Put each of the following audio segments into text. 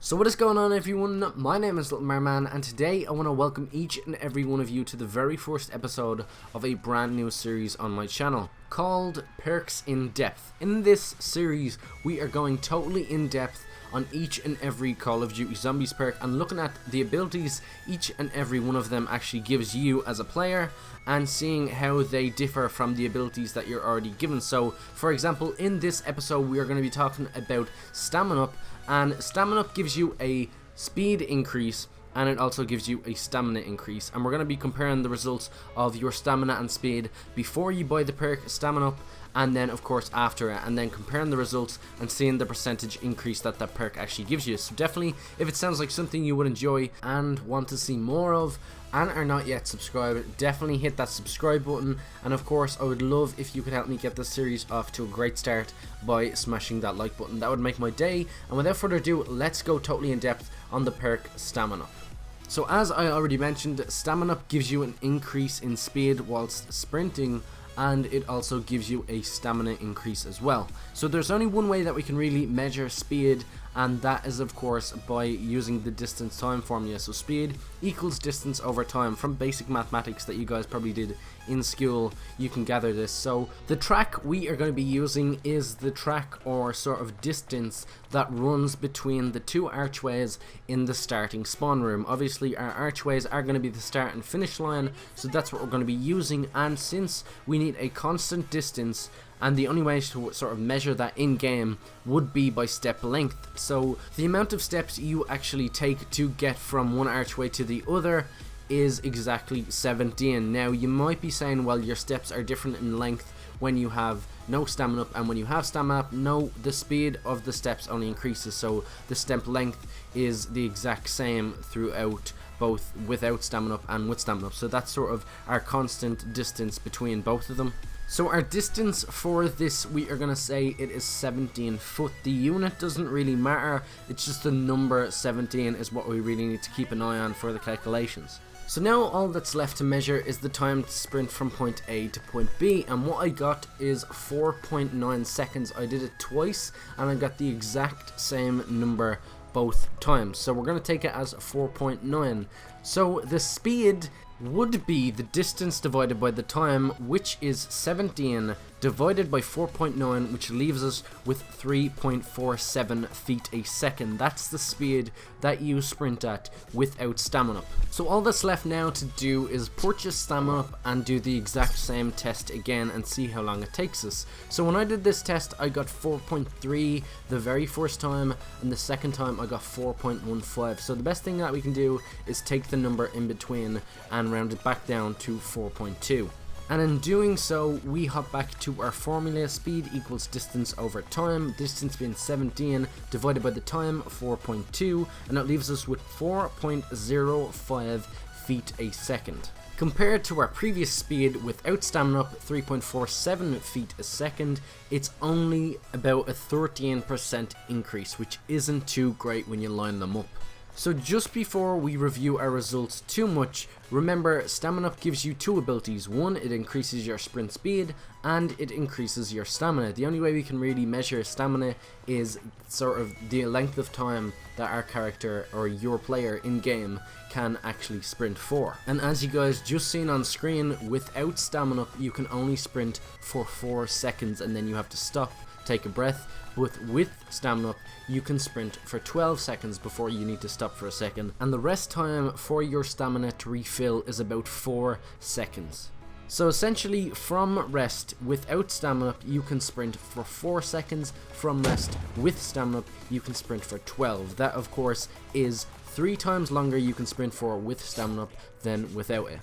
So what is going on, everyone? My name is LittleMarMan, and today I want to welcome each and every one of you to the very first episode of a brand new series on my channel called Perks in Depth. In this series we are going totally in depth on each and every Call of Duty Zombies perk and looking at the abilities each and every one of them actually gives you as a player and seeing how they differ from the abilities that you're already given. So for example, in this episode we are going to be talking about Stamin-Up, and Stamin-Up gives you a speed increase and it also gives you a stamina increase, and we're going to be comparing the results of your stamina and speed before you buy the perk Stamin-Up and then of course after it, and then comparing the results and seeing the percentage increase that that perk actually gives you. So definitely, if it sounds like something you would enjoy and want to see more of and are not yet subscribed, definitely hit that subscribe button, and of course I would love if you could help me get this series off to a great start by smashing that like button. That would make my day. And without further ado, let's go totally in depth on the perk Stamin-Up. So as I already mentioned, Stamin-Up gives you an increase in speed whilst sprinting, and it also gives you a stamina increase as well. So there's only one way that we can really measure speed, and that is of course by using the distance time formula. So speed equals distance over time. From basic mathematics that you guys probably did in school, you can gather this. So the track we are going to be using is the track or sort of distance that runs between the two archways in the starting spawn room. Obviously our archways are going to be the start and finish line, so that's what we're going to be using, and since we need a constant distance, and the only way to sort of measure that in game would be by step length. So the amount of steps you actually take to get from one archway to the other is exactly 17. Now you might be saying, well, your steps are different in length when you have no Stamin-Up and when you have Stamin-Up. No, the speed of the steps only increases, so the step length is the exact same throughout, both without Stamin-Up and with Stamin-Up. So that's sort of our constant distance between both of them. So our distance for this, we are going to say it is 17 foot. The unit doesn't really matter, it's just the number 17 is what we really need to keep an eye on for the calculations. So now all that's left to measure is the time to sprint from point A to point B, and what I got is 4.9 seconds. I did it twice and I got the exact same number both times, so we're going to take it as 4.9. So the speed would be the distance divided by the time, which is 17 divided by 4.9, which leaves us with 3.47 feet a second. That's the speed that you sprint at without Stamin-Up. So all that's left now to do is purchase Stamin-Up and do the exact same test again and see how long it takes us. So when I did this test, I got 4.3 the very first time, and the second time I got 4.15. So the best thing that we can do is take the number in between and round it back down to 4.2. And in doing so, we hop back to our formula. Speed equals distance over time, distance being 17 divided by the time, 4.2, and that leaves us with 4.05 feet a second. Compared to our previous speed without Stamin-Up, 3.47 feet a second, it's only about a 13% increase, which isn't too great when you line them up. So just before we review our results too much, remember Stamin-Up gives you two abilities. One, it increases your sprint speed, and it increases your stamina. The only way we can really measure stamina is sort of the length of time that our character or your player in game can actually sprint for. And as you guys just seen on screen, without Stamin-Up you can only sprint for 4 seconds and then you have to stop, take a breath. But with Stamin-Up you can sprint for 12 seconds before you need to stop for a second, and the rest time for your stamina to refill is about 4 seconds. So essentially, from rest without Stamin-Up you can sprint for 4 seconds, from rest with Stamin-Up you can sprint for 12. That of course is 3 times longer you can sprint for with Stamin-Up than without it,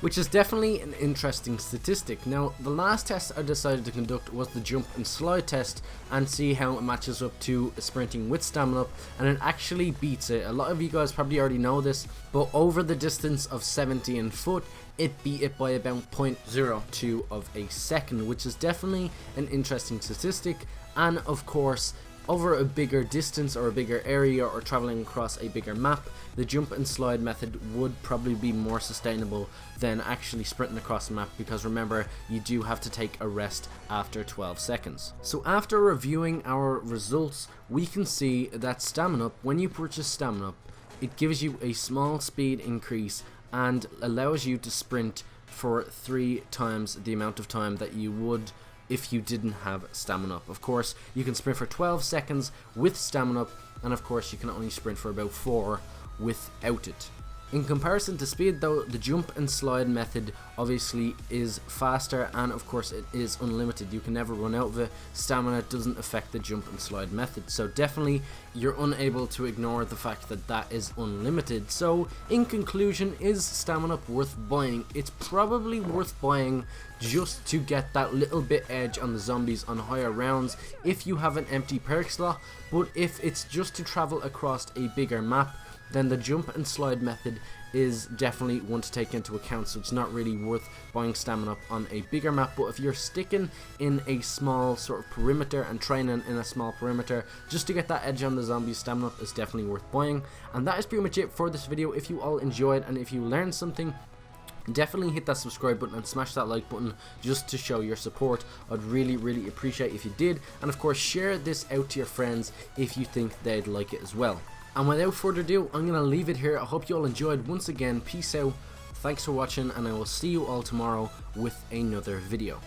which is definitely an interesting statistic. Now, the last test I decided to conduct was the jump and slide test and see how it matches up to sprinting with Stamin-Up, and it actually beats it. A lot of you guys probably already know this, but over the distance of 17 foot, it beat it by about 0.02 of a second, which is definitely an interesting statistic. And of course, over a bigger distance or a bigger area or traveling across a bigger map, the jump and slide method would probably be more sustainable than actually sprinting across the map, because remember, you do have to take a rest after 12 seconds. So after reviewing our results, we can see that Stamin-Up, when you purchase Stamin-Up, it gives you a small speed increase and allows you to sprint for 3 times the amount of time that you would if you didn't have Stamin-Up. Of course, you can sprint for 12 seconds with Stamin-Up, and of course you can only sprint for about 4 without it. In comparison to speed though, the jump and slide method obviously is faster, and of course it is unlimited. You can never run out of it. Stamina doesn't affect the jump and slide method, so definitely you're unable to ignore the fact that that is unlimited. So in conclusion, is Stamin-Up worth buying? It's probably worth buying just to get that little bit edge on the zombies on higher rounds if you have an empty perk slot, but if it's just to travel across a bigger map, then the jump and slide method is definitely one to take into account. So it's not really worth buying Stamin-Up on a bigger map, but if you're sticking in a small sort of perimeter and training in a small perimeter just to get that edge on the zombies, Stamin-Up is definitely worth buying. And that is pretty much it for this video. If you all enjoyed and if you learned something, definitely hit that subscribe button and smash that like button just to show your support. I'd really appreciate if you did, and of course share this out to your friends if you think they'd like it as well. And without further ado, I'm going to leave it here. I hope you all enjoyed. Once again, peace out, thanks for watching, and I will see you all tomorrow with another video.